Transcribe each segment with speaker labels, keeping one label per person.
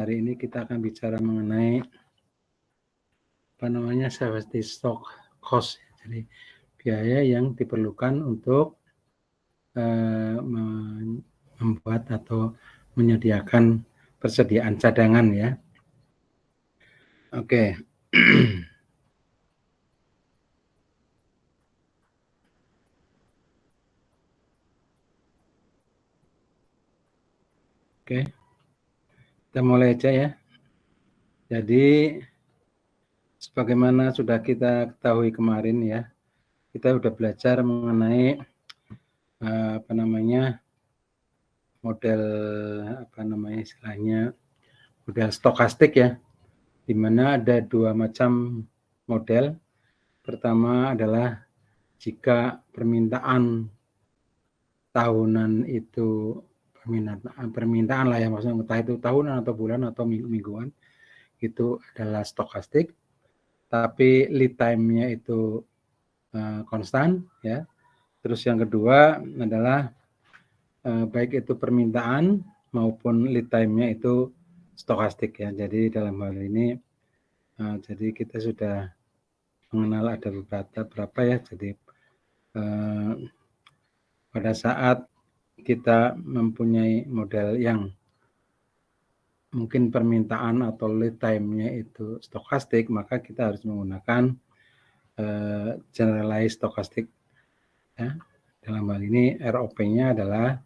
Speaker 1: Hari ini kita akan bicara mengenai safety stock cost. Jadi biaya yang diperlukan untuk membuat atau menyediakan persediaan cadangan ya. Oke. Oke. Kita mulai aja ya. Jadi sebagaimana sudah kita ketahui kemarin ya, kita sudah belajar mengenai model istilahnya model stokastik ya, di mana ada dua macam model. Pertama adalah jika permintaan tahunan itu permintaan lah ya, maksudnya entah itu tahunan atau bulan atau mingguan, itu adalah stokastik, tapi lead time-nya itu konstan ya. Terus yang kedua adalah baik itu permintaan maupun lead time-nya itu stokastik ya. Jadi dalam hal ini jadi kita sudah mengenal ada beberapa ya. Jadi pada saat kita mempunyai model yang mungkin permintaan atau lead time-nya itu stokastik, maka kita harus menggunakan generalized stokastik ya. Dalam hal ini ROP-nya adalah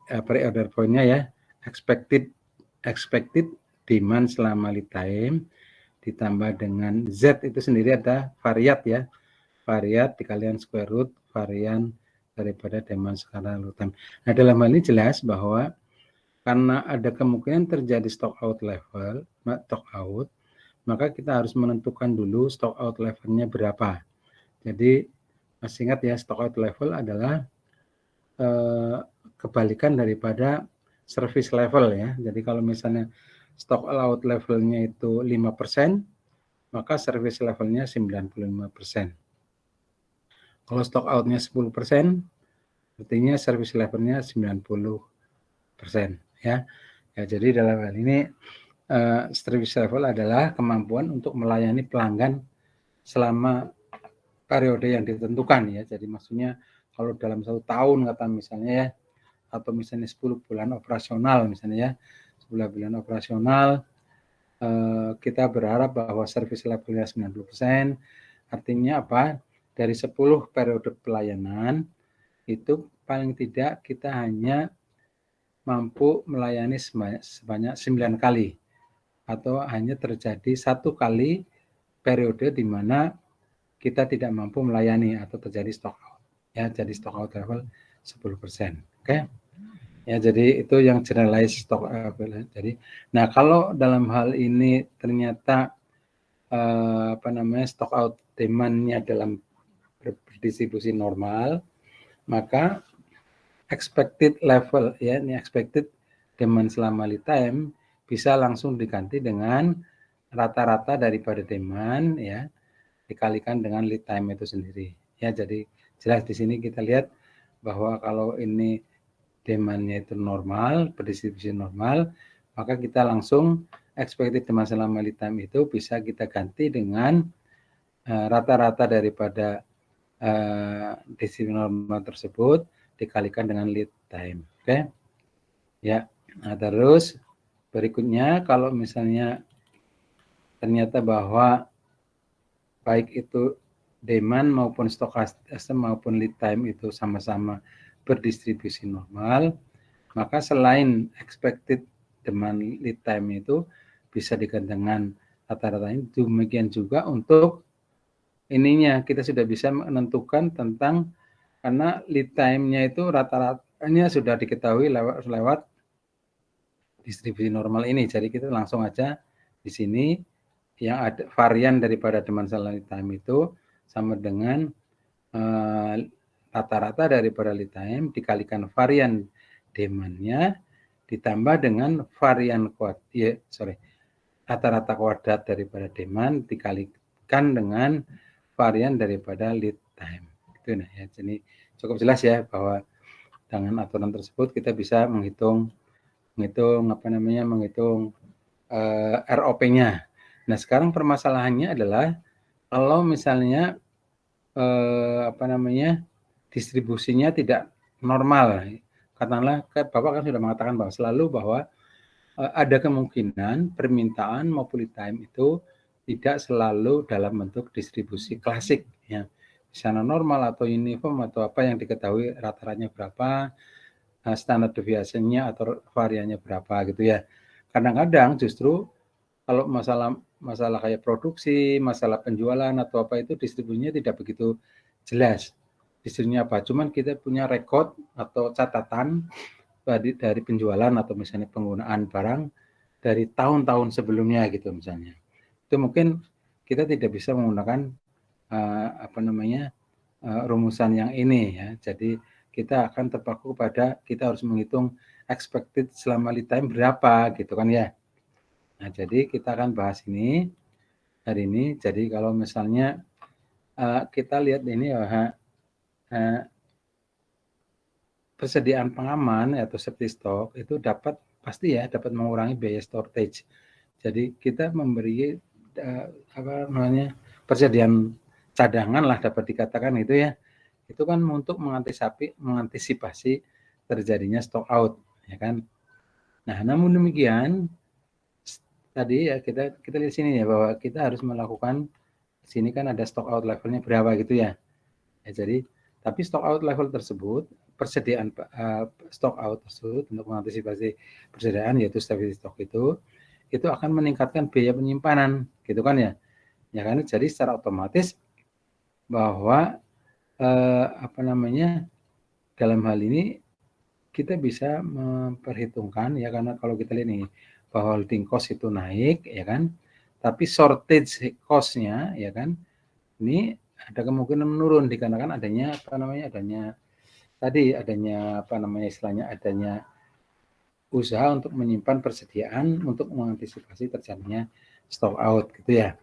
Speaker 1: pre-order point-nya ya, expected demand selama lead time ditambah dengan Z itu sendiri ada variat ya. Variat dikalikan square root varian daripada demand skala lead time. Nah, dalam hal ini jelas bahwa karena ada kemungkinan terjadi stock out level, maka kita harus menentukan dulu stock out levelnya berapa. Jadi masih ingat ya, stock out level adalah kebalikan daripada service level ya. Jadi kalau misalnya stock out levelnya itu 5%, maka service levelnya 95%. Kalau stock outnya 10%, artinya service levelnya 90% ya. Ya, jadi dalam hal ini service level adalah kemampuan untuk melayani pelanggan selama periode yang ditentukan ya. Jadi maksudnya kalau dalam 1 tahun kata misalnya ya, atau misalnya 10 bulan operasional misalnya ya, 10 bulan operasional kita berharap bahwa service levelnya 90%, artinya apa? Dari 10 periode pelayanan itu paling tidak kita hanya mampu melayani sebanyak 9 kali atau hanya terjadi 1 kali periode di mana kita tidak mampu melayani atau terjadi stock out ya, jadi stock out level 10%. Oke. Ya, jadi itu yang generalized stock out. Jadi nah, kalau dalam hal ini ternyata stock out demand-nya dalam berdistribusi normal, maka expected level ya, ini expected demand selama lead time bisa langsung diganti dengan rata-rata daripada demand ya dikalikan dengan lead time itu sendiri ya. Jadi jelas di sini kita lihat bahwa kalau ini demand-nya itu normal, berdistribusi normal, maka kita langsung expected demand selama lead time itu bisa kita ganti dengan rata-rata daripada distribusi normal tersebut dikalikan dengan lead time. Oke. Ya. Nah, terus berikutnya kalau misalnya ternyata bahwa baik itu demand maupun stokastik maupun lead time itu sama-sama berdistribusi normal, maka selain expected demand lead time itu bisa diganti dengan rata-rata ini, demikian juga untuk ininya kita sudah bisa menentukan tentang, karena lead time-nya itu rata-ratanya sudah diketahui lewat distribusi normal ini. Jadi kita langsung aja di sini yang ada varian daripada demand lead time itu sama dengan rata-rata daripada lead time dikalikan varian demand-nya ditambah dengan varian rata-rata kuadrat daripada demand dikalikan dengan varian daripada lead time. Itu nah ya. Jadi cukup jelas ya bahwa dengan aturan tersebut kita bisa menghitung ROP-nya. Nah, sekarang permasalahannya adalah kalau misalnya distribusinya tidak normal. Katakanlah Bapak kan sudah mengatakan bahwa ada kemungkinan permintaan mobility time itu tidak selalu dalam bentuk distribusi klasik ya. Di sana normal atau uniform atau apa yang diketahui rata-ratanya berapa, standar deviasinya atau variannya berapa gitu ya. Kadang-kadang justru kalau masalah kayak produksi, masalah penjualan atau apa itu distribusinya tidak begitu jelas. Distribusinya apa? Cuman kita punya rekod atau catatan dari penjualan atau misalnya penggunaan barang dari tahun-tahun sebelumnya gitu misalnya. Itu mungkin kita tidak bisa menggunakan rumusan yang ini ya. Jadi kita akan terpaku pada kita harus menghitung expected selama lead time berapa gitu kan ya. Nah, jadi kita akan bahas ini hari ini. Jadi kalau misalnya kita lihat ini persediaan pengaman atau safety stock itu dapat mengurangi biaya storage. Jadi kita memberi persediaan cadangan lah dapat dikatakan itu ya. Itu kan untuk mengantisipasi terjadinya stock out, ya kan. Nah, namun demikian tadi ya kita lihat sini ya bahwa kita harus melakukan sini kan ada stock out levelnya berapa gitu ya. Jadi tapi stock out level tersebut persediaan stock out tersebut untuk mengantisipasi persediaan yaitu stability stock itu akan meningkatkan biaya penyimpanan gitu kan ya. Ya kan jadi secara otomatis bahwa dalam hal ini kita bisa memperhitungkan ya karena kalau kita lihat nih bahwa holding cost itu naik ya kan, tapi shortage cost-nya ya kan ini ada kemungkinan menurun dikarenakan adanya adanya usaha untuk menyimpan persediaan untuk mengantisipasi terjadinya stock out gitu ya.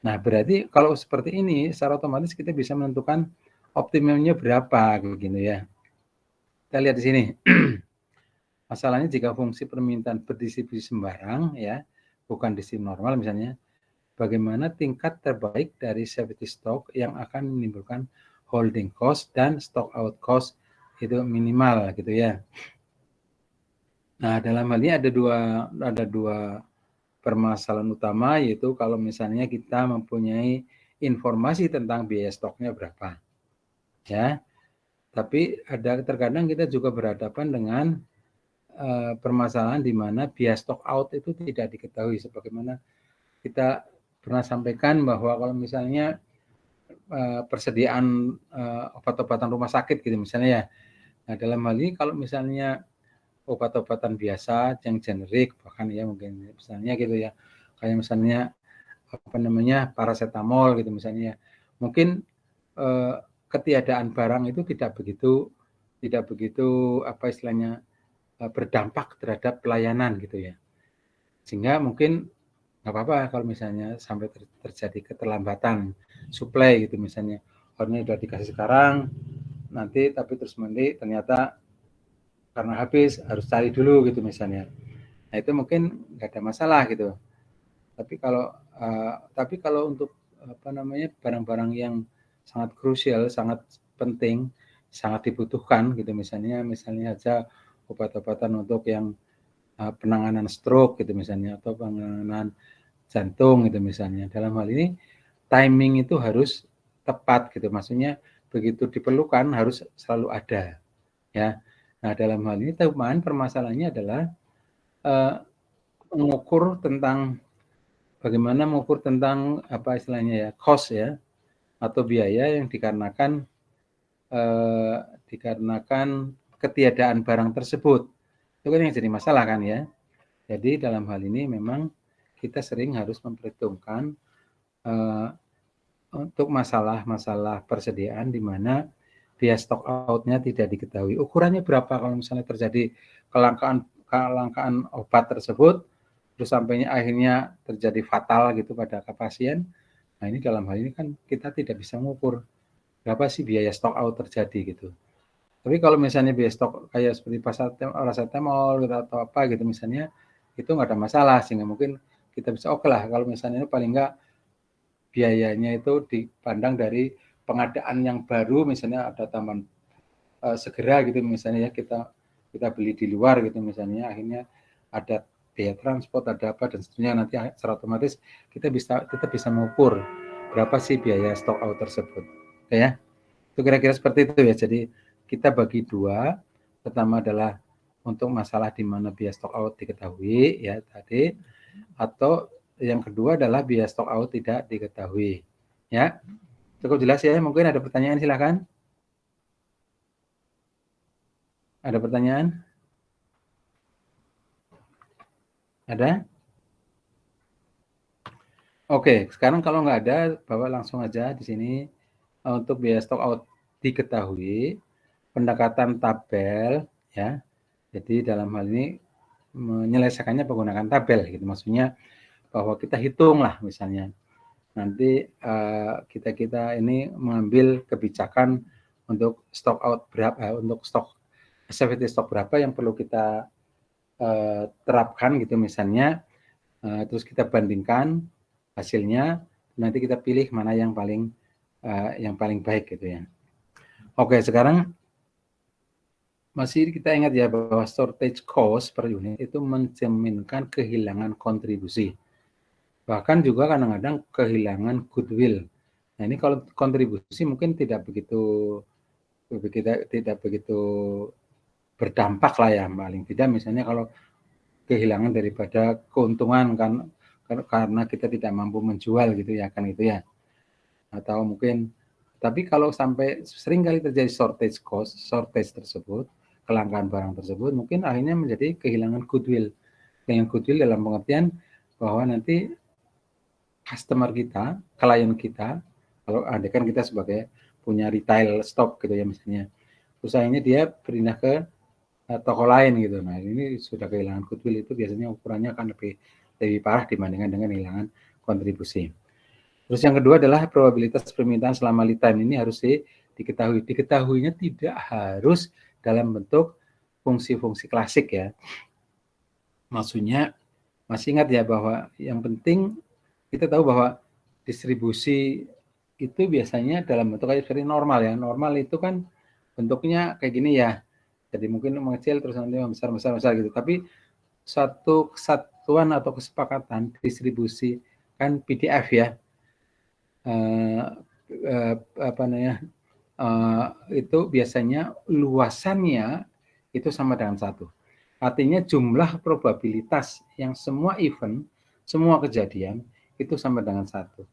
Speaker 1: Nah, berarti kalau seperti ini secara otomatis kita bisa menentukan optimumnya berapa gitu ya. Kita lihat di sini. Masalahnya jika fungsi permintaan berdistribusi sembarang ya, bukan distribusi normal misalnya, bagaimana tingkat terbaik dari safety stock yang akan menimbulkan holding cost dan stock out cost itu minimal gitu ya. Nah, dalam hal ini ada dua permasalahan utama yaitu kalau misalnya kita mempunyai informasi tentang biaya stoknya berapa. Ya. Tapi terkadang kita juga berhadapan dengan permasalahan di mana biaya stock out itu tidak diketahui sebagaimana kita pernah sampaikan bahwa kalau misalnya persediaan obat-obatan rumah sakit gitu misalnya ya. Nah, dalam hal ini kalau misalnya obat-obatan biasa yang generik bahkan ya mungkin misalnya gitu ya. Kayak misalnya paracetamol gitu misalnya. Mungkin ketiadaan barang itu tidak begitu berdampak terhadap pelayanan gitu ya. Sehingga mungkin nggak apa-apa kalau misalnya sampai terjadi keterlambatan supply gitu misalnya. Orangnya sudah dikasih sekarang, nanti tapi terus ternyata karena habis harus cari dulu gitu misalnya. Nah itu mungkin nggak ada masalah gitu. Tapi kalau untuk barang-barang yang sangat krusial, sangat penting, sangat dibutuhkan gitu misalnya aja obat-obatan untuk yang penanganan stroke gitu misalnya atau penanganan jantung gitu misalnya. Dalam hal ini timing itu harus tepat gitu. Maksudnya begitu diperlukan harus selalu ada. Ya. Nah, dalam hal ini teman permasalahannya adalah bagaimana mengukur tentang cost ya atau biaya yang dikarenakan ketiadaan barang tersebut. Itu kan yang jadi masalah kan ya. Jadi dalam hal ini memang kita sering harus memperhitungkan untuk masalah-masalah persediaan di mana biaya stock out-nya tidak diketahui. Ukurannya berapa kalau misalnya terjadi kelangkaan obat tersebut, terus sampainya akhirnya terjadi fatal gitu pada pasien. Nah ini dalam hal ini kan kita tidak bisa mengukur berapa sih biaya stock out terjadi gitu. Tapi kalau misalnya biaya stok kayak seperti paracetamol gitu, atau apa gitu misalnya, itu nggak ada masalah sehingga mungkin kita bisa oke lah kalau misalnya paling enggak biayanya itu dipandang dari pengadaan yang baru, misalnya ada taman segera gitu misalnya ya, kita beli di luar gitu misalnya, akhirnya ada biaya transport, ada apa dan seterusnya, nanti secara otomatis kita bisa mengukur berapa sih biaya stock out tersebut, ya. Itu kira-kira seperti itu ya. Jadi kita bagi dua, pertama adalah untuk masalah di mana biaya stock out diketahui ya tadi, atau yang kedua adalah biaya stock out tidak diketahui. Ya, cukup jelas ya. Mungkin ada pertanyaan, silakan. Ada pertanyaan? Ada? Oke, sekarang kalau nggak ada, Bapak langsung aja di sini untuk biaya stock out diketahui, pendekatan tabel ya. Jadi dalam hal ini menyelesaikannya menggunakan tabel gitu. Maksudnya bahwa kita hitung lah misalnya. Nanti kita ini mengambil kebijakan untuk stock out berapa, untuk safety stock berapa yang perlu kita terapkan gitu misalnya. Terus kita bandingkan hasilnya, nanti kita pilih mana yang paling baik gitu ya. Oke, sekarang masih kita ingat ya bahwa shortage cost per unit itu mencerminkan kehilangan kontribusi. Bahkan juga kadang-kadang kehilangan goodwill. Nah, ini kalau kontribusi mungkin tidak begitu berdampak lah ya, paling tidak misalnya kalau kehilangan daripada keuntungan kan karena kita tidak mampu menjual gitu ya kan gitu ya. Atau mungkin tapi kalau sampai sering kali terjadi shortage tersebut, kelangkaan barang tersebut, mungkin akhirnya menjadi kehilangan goodwill. Kehilangan goodwill dalam pengertian bahwa nanti customer kita, klien kita, kalau ada kan kita sebagai punya retail stock gitu ya misalnya, usahanya dia pindah ke toko lain gitu. Nah ini sudah kehilangan goodwill, itu biasanya ukurannya akan lebih parah dibandingkan dengan kehilangan kontribusi. Terus yang kedua adalah probabilitas permintaan selama lead time, ini harus diketahui. Diketahuinya tidak harus dalam bentuk fungsi-fungsi klasik ya. Maksudnya masih ingat ya bahwa yang penting kita tahu bahwa distribusi itu biasanya dalam bentuk kayak seperti normal ya. Normal itu kan bentuknya kayak gini ya. Jadi mungkin mengecil terus nanti besar gitu. Tapi suatu kesatuan atau kesepakatan distribusi kan PDF ya. Itu biasanya luasannya itu sama dengan 1. Artinya jumlah probabilitas yang semua event, semua kejadian itu sama dengan 1.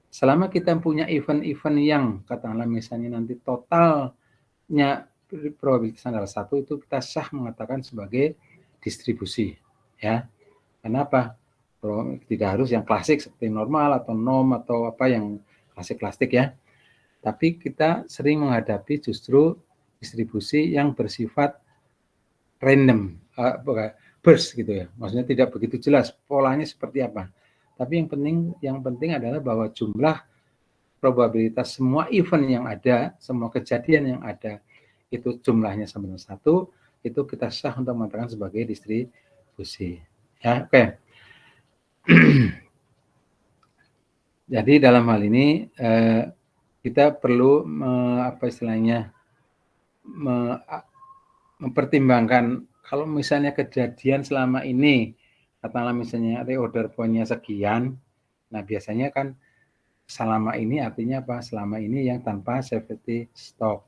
Speaker 1: Selama kita punya event-event yang katakanlah misalnya nanti totalnya probabilitas adalah 1, itu kita sah mengatakan sebagai distribusi ya. Kenapa? Tidak harus yang klasik seperti normal atau norm atau apa yang klasik-klasik ya. Tapi kita sering menghadapi justru distribusi yang bersifat random, burst gitu ya. Maksudnya tidak begitu jelas polanya seperti apa. Tapi yang penting adalah bahwa jumlah probabilitas semua event yang ada, semua kejadian yang ada itu jumlahnya sama dengan 1, itu kita sah untuk mengatakan sebagai distribusi. Ya, oke. Jadi dalam hal ini kita perlu mempertimbangkan kalau misalnya kejadian selama ini, katakanlah misalnya reorder poinnya sekian, nah biasanya kan selama ini artinya apa? Selama ini yang tanpa safety stock,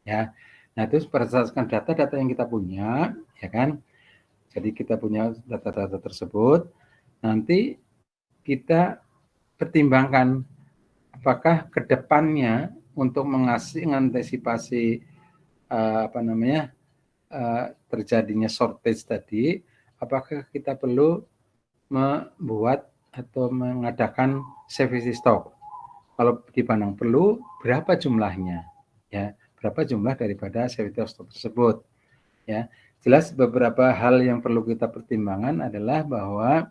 Speaker 1: ya. Nah itu berdasarkan data-data yang kita punya, ya kan? Jadi kita punya data-data tersebut, nanti kita pertimbangkan apakah kedepannya untuk mengantisipasi terjadinya shortage tadi, apakah kita perlu membuat atau mengadakan safety stock. Kalau dipandang perlu, berapa jumlahnya? Ya, berapa jumlah daripada safety stock tersebut? Ya, jelas beberapa hal yang perlu kita pertimbangkan adalah bahwa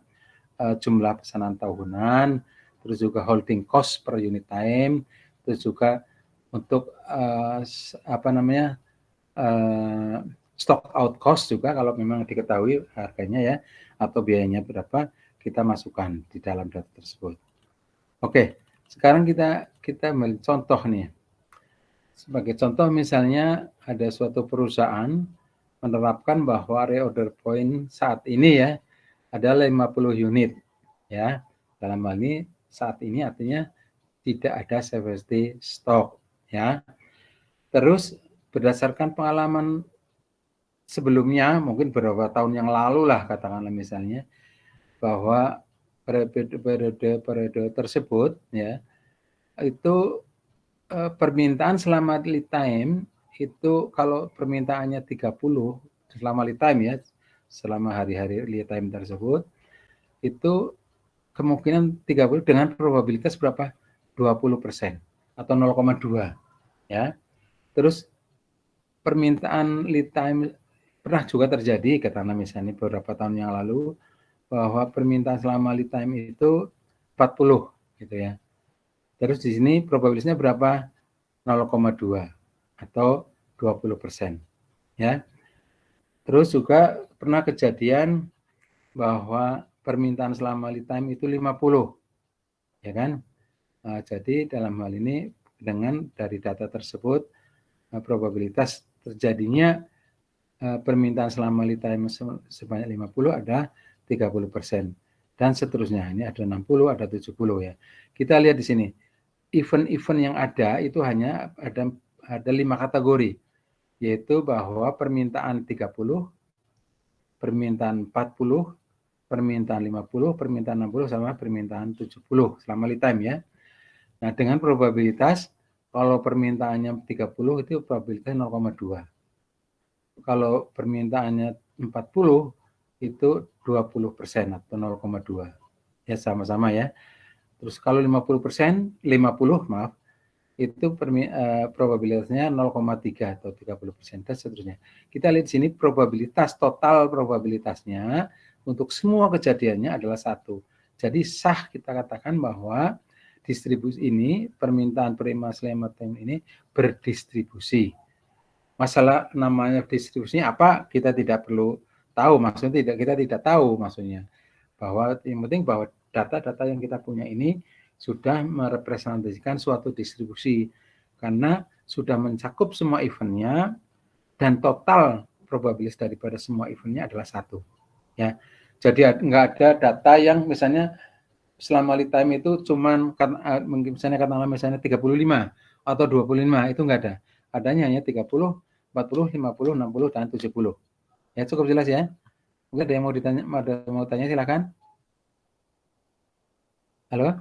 Speaker 1: jumlah pesanan tahunan, terus juga holding cost per unit time, terus juga untuk stock out cost juga kalau memang diketahui harganya ya atau biayanya berapa, kita masukkan di dalam data tersebut. Oke, sekarang kita contoh nih. Sebagai contoh misalnya ada suatu perusahaan menerapkan bahwa reorder point saat ini ya adalah 50 unit ya. Dalam hal ini saat ini artinya tidak ada safety stock ya. Terus berdasarkan pengalaman sebelumnya mungkin beberapa tahun yang lalu lah katakanlah misalnya bahwa periode tersebut ya itu permintaan selama lead time itu kalau permintaannya 30 selama lead time ya, selama hari-hari lead time tersebut, itu kemungkinan 30 dengan probabilitas berapa? 20% atau 0,2 ya. Terus permintaan lead time pernah juga terjadi katakanlah misalnya beberapa tahun yang lalu bahwa permintaan selama lead time itu 40 gitu ya. Terus di sini probabilitasnya berapa? 0,2 atau 20% ya. Terus juga pernah kejadian bahwa permintaan selama lead time itu 50 ya kan. Nah, jadi dalam hal ini dengan dari data tersebut probabilitas terjadinya permintaan selama lead time sebanyak 50 ada 30% dan seterusnya. Ini ada 60, ada 70 ya. Kita lihat di sini. Event-event yang ada itu hanya ada 5 kategori, yaitu bahwa permintaan 30, permintaan 40, permintaan 50, permintaan 60, sama permintaan 70 selama lead time ya. Nah, dengan probabilitas kalau permintaannya 30 itu probabilitasnya 0,2. Kalau permintaannya 40 itu 20% atau 0,2. Ya sama-sama ya. Terus kalau 50%, 50 maaf, itu probabilitasnya 0,3 atau 30% dan seterusnya. Kita lihat di sini probabilitas total probabilitasnya untuk semua kejadiannya adalah 1. Jadi sah kita katakan bahwa distribusi ini permintaan prima selama time ini berdistribusi. Masalah namanya distribusinya apa kita tidak perlu tahu, maksudnya kita tidak tahu maksudnya. Bahwa yang penting bahwa data-data yang kita punya ini sudah merepresentasikan suatu distribusi karena sudah mencakup semua eventnya dan total probabilitas daripada semua eventnya adalah 1 ya. Jadi nggak ada data yang misalnya selama lead time itu cuman misalnya katakanlah misalnya 35 atau 25 itu nggak ada. Adanya hanya 30, 40, 50, 60 dan 70. Ya cukup jelas ya. Mungkin ada yang mau tanya silakan. Halo?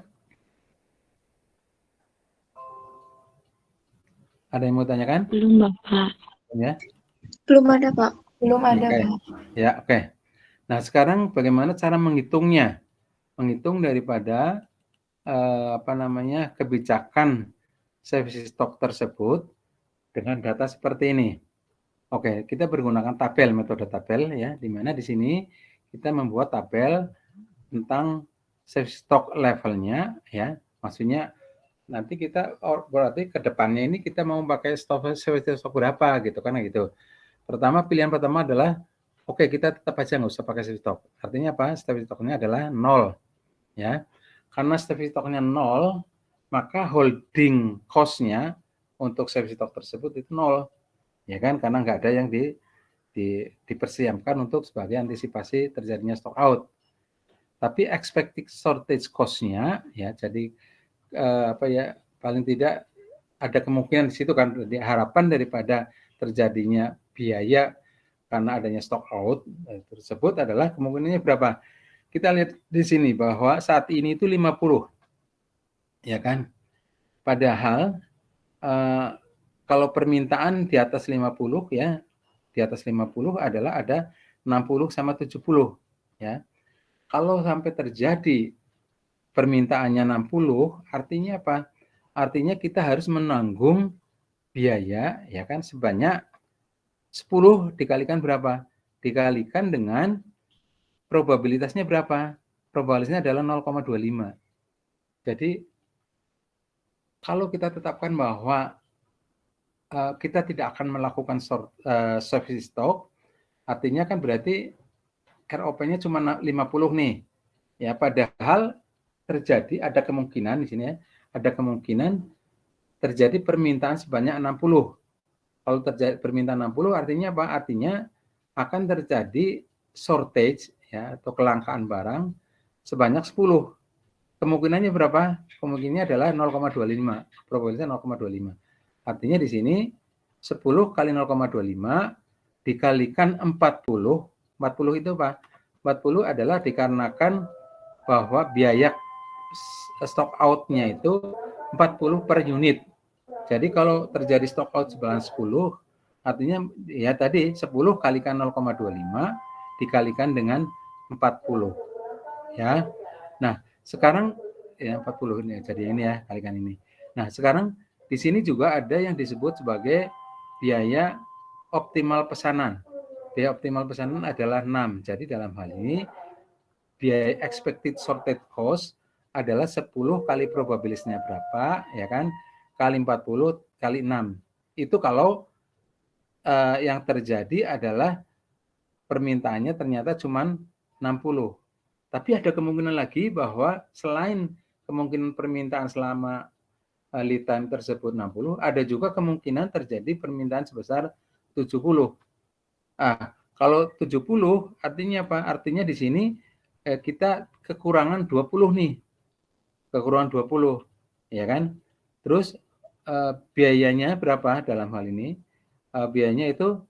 Speaker 1: Ada yang mau tanyakan?
Speaker 2: Belum, Bapak.
Speaker 1: Ya.
Speaker 3: Belum ada, Pak. Belum ada,
Speaker 1: Pak. Ya, oke. Nah, sekarang bagaimana cara menghitungnya? Menghitung daripada kebijakan safety stock tersebut dengan data seperti ini. Oke, kita menggunakan tabel, metode tabel ya, di mana di sini kita membuat tabel tentang safety stock levelnya ya. Maksudnya nanti kita berarti ke depannya ini kita mau pakai safety stock berapa gitu kan gitu. Pilihan pertama adalah oke, kita tetap aja nggak usah pakai safety stock. Artinya apa? Safety stocknya adalah 0 ya. Karena safety stocknya 0, maka holding cost-nya untuk safety stock tersebut itu 0. Ya kan? Karena nggak ada yang dipersiapkan untuk sebagai antisipasi terjadinya stock out. Tapi expected shortage cost-nya ya, jadi paling tidak ada kemungkinan di situ kan, harapan daripada terjadinya biaya karena adanya stock out tersebut adalah kemungkinannya berapa? Kita lihat di sini bahwa saat ini itu 50. Ya kan? Padahal kalau permintaan di atas 50 ya, di atas 50 adalah ada 60 sama 70 ya. Kalau sampai terjadi permintaannya 60, artinya apa? Artinya kita harus menanggung biaya ya kan sebanyak 10 dikalikan berapa? Dikalikan dengan probabilitasnya berapa? Probabilitasnya adalah 0,25. Jadi kalau kita tetapkan bahwa kita tidak akan melakukan safety stock, artinya kan berarti ROP-nya cuma 50 nih. Ya, padahal ada kemungkinan di sini ya, ada kemungkinan terjadi permintaan sebanyak 60. Kalau terjadi permintaan 60 artinya apa? Artinya akan terjadi shortage ya atau kelangkaan barang sebanyak 10. Kemungkinannya berapa? Kemungkinannya adalah 0,25. Probabilitasnya 0,25. Artinya di sini 10 kali 0,25 dikalikan 40. 40 itu apa? 40 adalah dikarenakan bahwa biaya stock out-nya itu 40 per unit. Jadi kalau terjadi stock out sebalan 10, artinya ya tadi 10 kalikan 0,25 dikalikan dengan 40. Ya. Nah, sekarang ya 40 ini jadi ini ya kalikan ini. Nah, sekarang di sini juga ada yang disebut sebagai biaya optimal pesanan. Biaya optimal pesanan adalah 6. Jadi dalam hal ini biaya expected sorted cost adalah 10 kali probabilisnya berapa, ya kan? Kali 40 kali 6. Itu kalau yang terjadi adalah permintaannya ternyata cuma 60. Tapi ada kemungkinan lagi bahwa selain kemungkinan permintaan selama lead time tersebut 60, ada juga kemungkinan terjadi permintaan sebesar 70. Kalau 70 artinya apa? Artinya di sini kita kekurangan 20 nih. Kekurangan 20, ya kan? Terus biayanya berapa dalam hal ini? Biayanya itu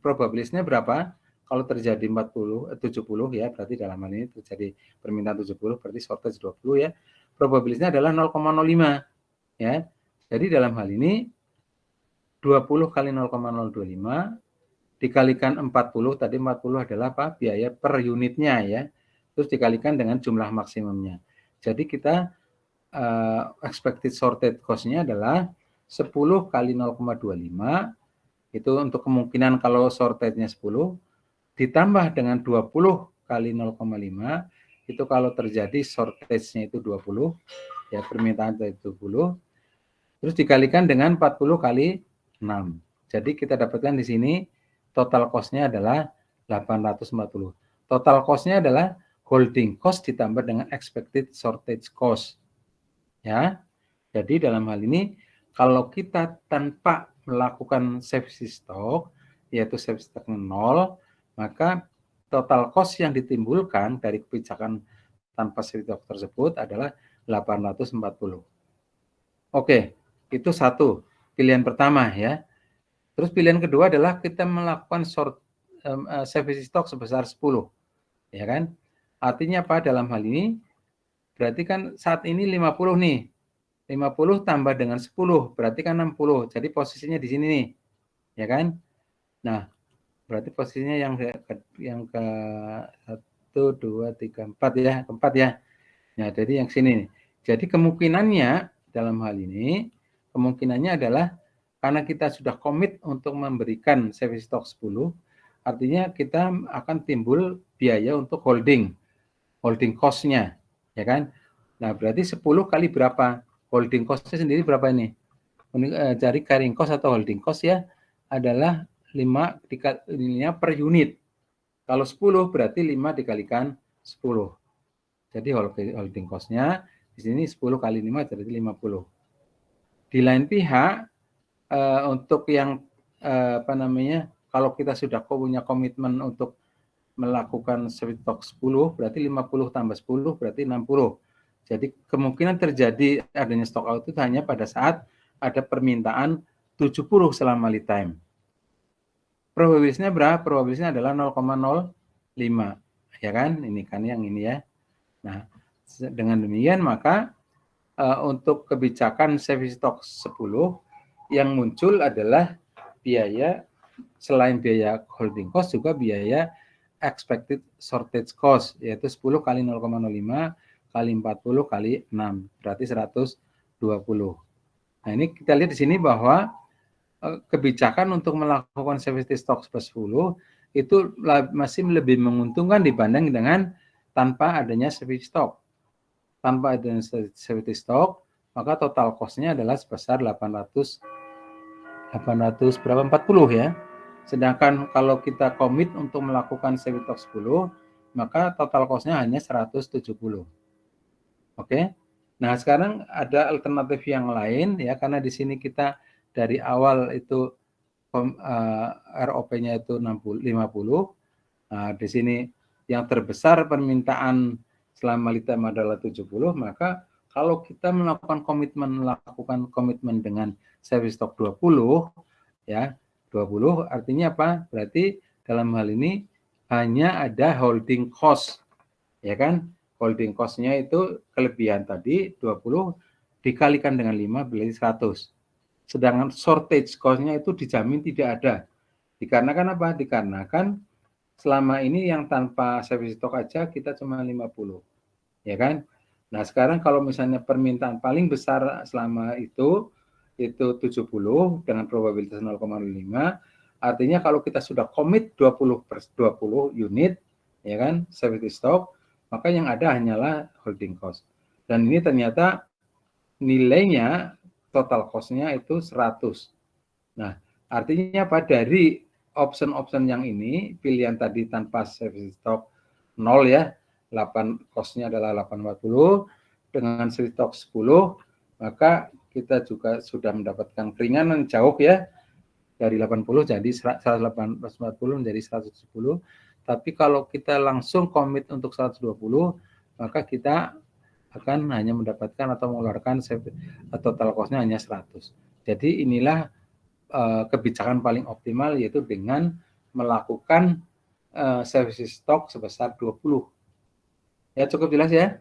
Speaker 1: probabilisnya berapa? Kalau terjadi 70 ya, berarti dalam hal ini terjadi permintaan 70, berarti shortage 20 ya. Probabilisnya adalah 0,05 ya. Jadi dalam hal ini 20 kali 0,025 dikalikan 40, tadi 40 adalah apa? Biaya per unitnya ya. Terus dikalikan dengan jumlah maksimumnya. Jadi kita expected sorted cost-nya adalah 10 kali 0,25 itu untuk kemungkinan kalau shortage-nya 10 ditambah dengan 20 kali 0,5 itu kalau terjadi shortage-nya itu 20 ya permintaan itu 20 terus dikalikan dengan 40 kali 6. Jadi kita dapatkan di sini total cost-nya adalah 840. Total cost-nya adalah holding cost ditambah dengan expected shortage cost. Ya. Jadi dalam hal ini kalau kita tanpa melakukan safety stock yaitu safety stock 0, maka total cost yang ditimbulkan dari kebijakan tanpa safety stock tersebut adalah 840. Oke, itu satu pilihan pertama ya. Terus pilihan kedua adalah kita melakukan safety stock sebesar 10. Ya kan? Artinya apa dalam hal ini? Berarti kan saat ini 50 nih. 50 tambah dengan 10 berarti kan 60. Jadi posisinya di sini nih. Ya kan? Nah, berarti posisinya yang ke 1 2 3 4 ya, keempat ya. Nah, jadi yang sini nih. Jadi kemungkinannya dalam hal ini kemungkinannya adalah karena kita sudah komit untuk memberikan safety stock 10, artinya kita akan timbul biaya untuk holding cost-nya, ya kan? Nah, berarti 10 kali berapa? Holding cost-nya sendiri berapa ini? Cari carrying cost atau holding cost ya, adalah 5 dikalinya per unit. Kalau 10 berarti 5 dikalikan 10. Jadi holding cost-nya di sini 10 kali 5 jadi 50. Di lain pihak, untuk yang kalau kita sudah punya komitmen untuk melakukan safety stock 10, berarti 50 tambah 10 berarti 60. Jadi kemungkinan terjadi adanya stock out itu hanya pada saat ada permintaan 70 selama lead time. Probabilitasnya berapa? Probabilitasnya adalah 0,05. Ya kan? Ini kan yang ini ya. Nah, dengan demikian maka untuk kebijakan safety stock 10 yang muncul adalah biaya selain biaya holding cost juga biaya expected shortage cost yaitu 10 kali 0,05 kali 40 kali 6 berarti 120. Nah, ini kita lihat di sini bahwa kebijakan untuk melakukan safety stock 10 itu masih lebih menguntungkan dibanding dengan tanpa adanya safety stock. Tanpa adanya safety stock, maka total cost-nya adalah sebesar 800 berapa 40 ya. Sedangkan kalau kita komit untuk melakukan safety stock 10 maka total cost-nya hanya 170. Oke. Nah, sekarang ada alternatif yang lain ya, karena di sini kita dari awal itu ROP-nya itu 50. Nah, di sini yang terbesar permintaan selama lead time adalah 70, maka kalau kita melakukan komitmen dengan service stock 20 ya, 20 artinya apa? Berarti dalam hal ini hanya ada holding cost, ya kan? Holding cost-nya itu kelebihan tadi 20 dikalikan dengan 5 berarti 100. Sedangkan shortage cost-nya itu dijamin tidak ada. Dikarenakan apa? Dikarenakan selama ini yang tanpa service stock aja kita cuma 50. Ya kan? Nah, sekarang kalau misalnya permintaan paling besar selama itu 70 dengan probabilitas 0,05, artinya kalau kita sudah komit 20 unit, ya kan, service stock, maka yang ada hanyalah holding cost. Dan ini ternyata nilainya total cost-nya itu 100. Nah, artinya apa? Dari option-option yang ini, pilihan tadi tanpa service stock 0 ya, 8 cost-nya adalah 840, dengan service stock 10, maka kita juga sudah mendapatkan keringanan jauh ya, dari 80 jadi 140 menjadi 170. Tapi kalau kita langsung komit untuk 120, maka kita akan hanya mendapatkan atau mengeluarkan total cost-nya hanya 100. Jadi inilah kebijakan paling optimal, yaitu dengan melakukan service stock sebesar 20. Ya, cukup jelas ya?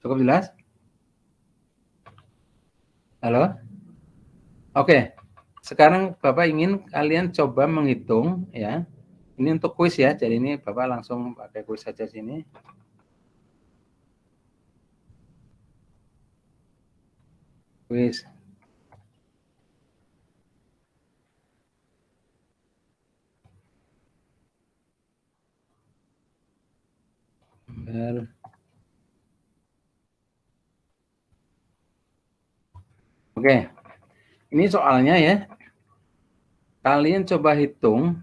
Speaker 1: Cukup jelas? Halo? Oke. Sekarang Bapak ingin kalian coba menghitung ya. Ini untuk kuis ya. Jadi ini Bapak langsung pakai kuis saja sini. Kuis. Oke. Ini soalnya ya. Kalian coba hitung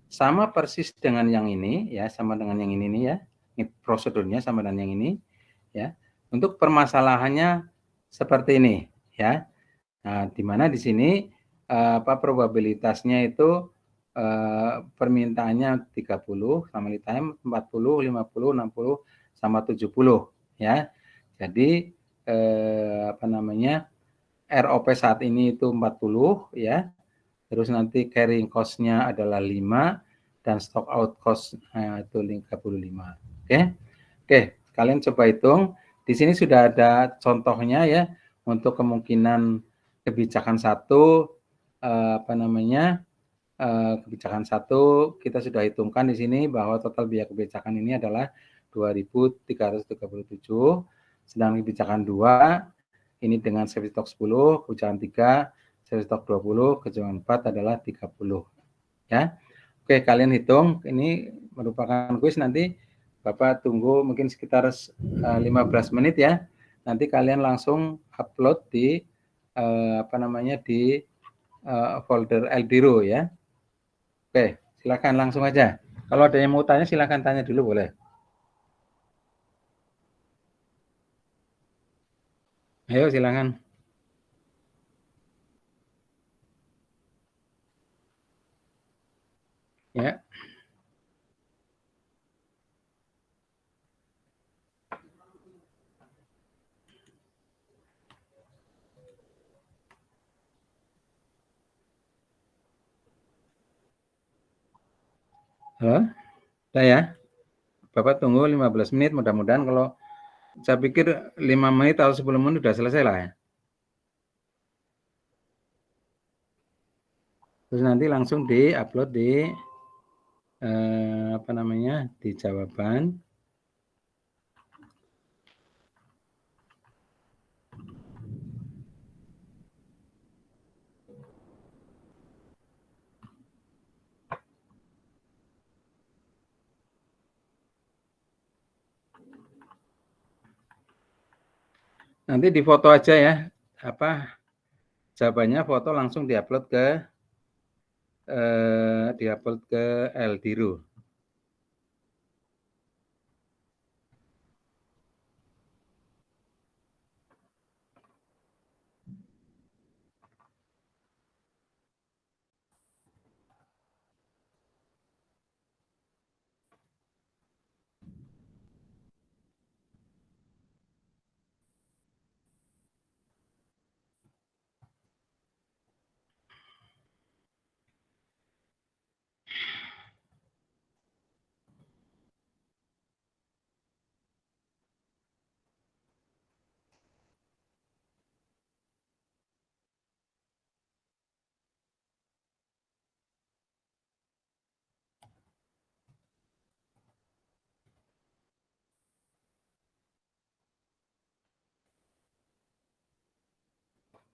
Speaker 1: sama persis dengan yang ini ya, sama dengan yang ini nih ya. Ini prosedurnya sama dengan yang ini ya. Untuk permasalahannya seperti ini ya. Nah, di mana di sini probabilitasnya itu permintaannya 30 sama lead time, 40, 50, 60 sama 70 ya. Jadi ROP saat ini itu 40 ya. Terus nanti carrying cost-nya adalah 5 dan stock out cost itu 35. Oke, kalian coba hitung. Di sini sudah ada contohnya ya untuk kemungkinan kebijakan satu kebijakan satu kita sudah hitungkan di sini bahwa total biaya kebijakan ini adalah 2.337. Sedang kebijakan 2 ini dengan service stock 10, kebijakan 3 service stock 20, kebijakan 4 adalah 30. Ya. Oke, kalian hitung. Ini merupakan kuis, nanti Bapak tunggu mungkin sekitar 15 menit ya. Nanti kalian langsung upload di di folder Eldiro ya. Oke, silakan langsung aja. Kalau ada yang mau tanya silakan tanya dulu boleh. Ayo silakan. Ya. Halo? Udah ya? Bapak tunggu 15 menit, mudah-mudahan kalau saya pikir 5 menit atau 10 menit sudah selesai lah ya. Terus nanti langsung di-upload di di jawaban. Nanti difoto aja ya, jawabannya foto langsung diupload ke Eldiro.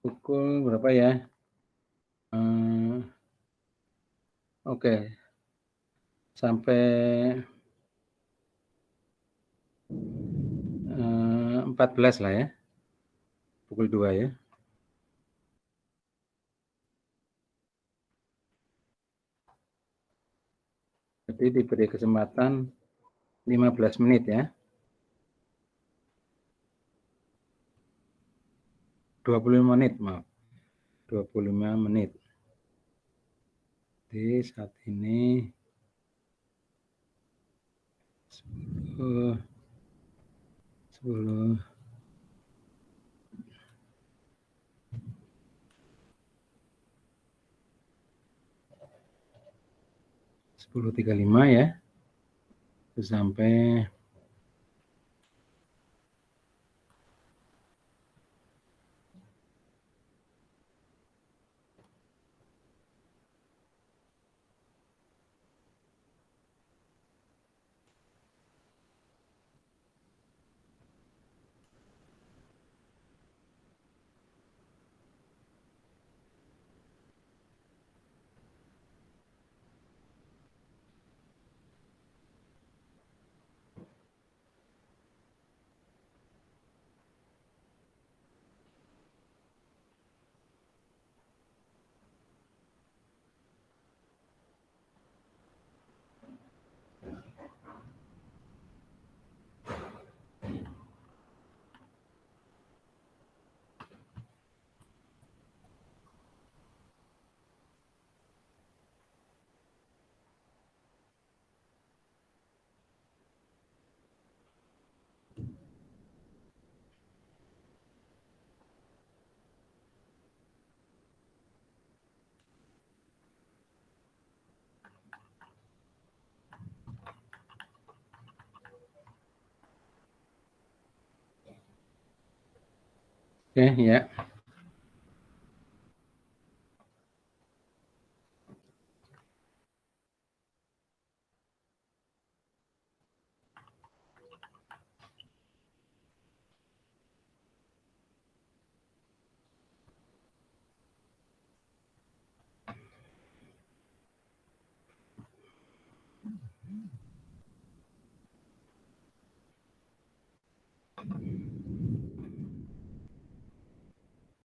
Speaker 1: pukul berapa ya? Oke. Sampai 14 lah ya. Pukul 2 ya. Jadi diberi kesempatan 15 menit ya. 25 menit, maaf. 25 menit. Jadi saat ini 10 10.35 ya. Sampai ya.